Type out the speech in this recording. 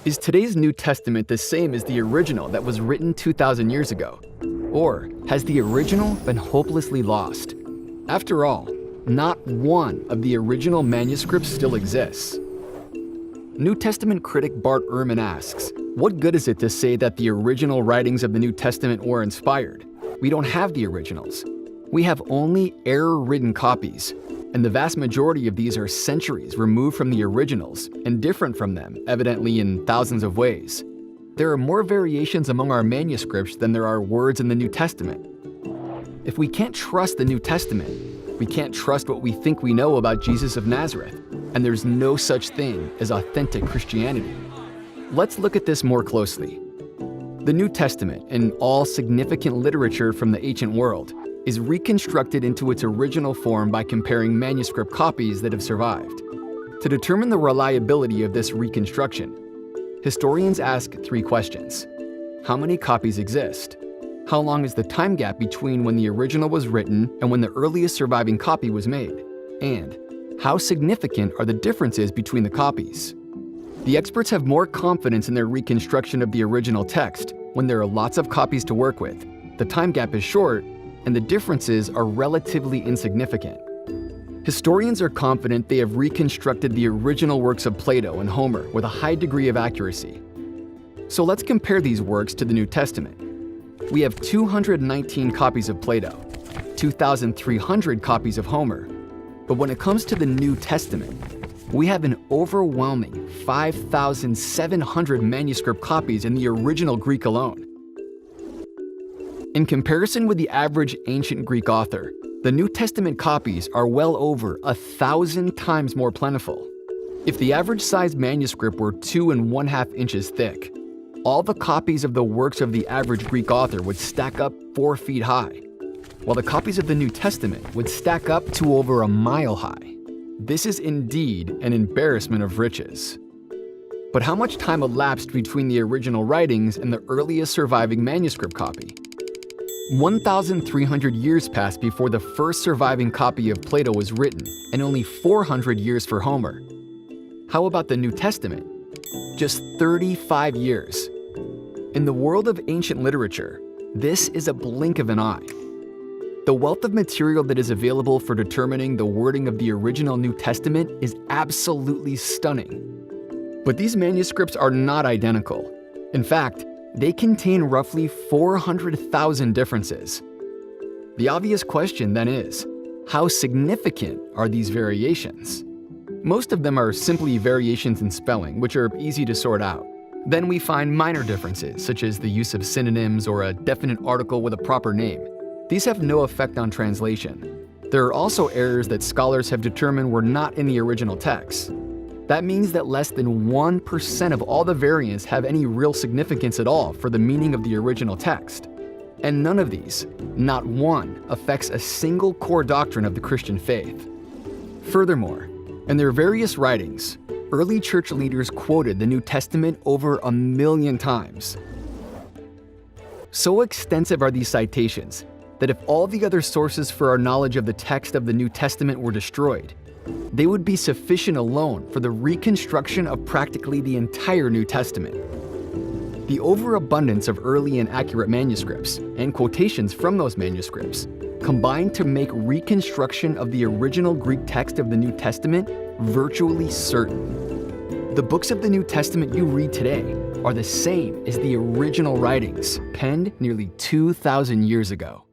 Is today's New Testament the same as the original that was written 2,000 years ago? Or has the original been hopelessly lost? After all, not one of the original manuscripts still exists. New Testament critic Bart Ehrman asks, what good is it to say that the original writings of the New Testament were inspired? We don't have the originals. We have only error-ridden copies, and the vast majority of these are centuries removed from the originals and different from them, evidently in thousands of ways. There are more variations among our manuscripts than there are words in the New Testament. If we can't trust the New Testament, we can't trust what we think we know about Jesus of Nazareth, and there's no such thing as authentic Christianity. Let's look at this more closely. The New Testament, and all significant literature from the ancient world, is reconstructed into its original form by comparing manuscript copies that have survived. To determine the reliability of this reconstruction, historians ask 3 questions. How many copies exist? How long is the time gap between when the original was written and when the earliest surviving copy was made? And how significant are the differences between the copies? The experts have more confidence in their reconstruction of the original text when there are lots of copies to work with, the time gap is short, and the differences are relatively insignificant. Historians are confident they have reconstructed the original works of Plato and Homer with a high degree of accuracy. So let's compare these works to the New Testament. We have 219 copies of Plato, 2,300 copies of Homer, but when it comes to the New Testament, we have an overwhelming 5,700 manuscript copies in the original Greek alone. In comparison with the average ancient Greek author, the New Testament copies are well over 1,000 times more plentiful. If the average sized manuscript were 2½ inches thick, all the copies of the works of the average Greek author would stack up 4 feet high, while the copies of the New Testament would stack up to over a mile high. This is indeed an embarrassment of riches. But how much time elapsed between the original writings and the earliest surviving manuscript copy? 1,300 years passed before the first surviving copy of Plato was written, and only 400 years for Homer. How about the New Testament? Just 35 years. In the world of ancient literature, this is a blink of an eye. The wealth of material that is available for determining the wording of the original New Testament is absolutely stunning. But these manuscripts are not identical. In fact, they contain roughly 400,000 differences. The obvious question then is, how significant are these variations? Most of them are simply variations in spelling, which are easy to sort out. Then we find minor differences, such as the use of synonyms or a definite article with a proper name. These have no effect on translation. There are also errors that scholars have determined were not in the original text. That means that less than 1% of all the variants have any real significance at all for the meaning of the original text. And none of these, not one, affects a single core doctrine of the Christian faith. Furthermore, in their various writings, early church leaders quoted the New Testament over 1 million times. So extensive are these citations that if all the other sources for our knowledge of the text of the New Testament were destroyed, they would be sufficient alone for the reconstruction of practically the entire New Testament. The overabundance of early and accurate manuscripts and quotations from those manuscripts combined to make reconstruction of the original Greek text of the New Testament virtually certain. The books of the New Testament you read today are the same as the original writings penned nearly 2,000 years ago.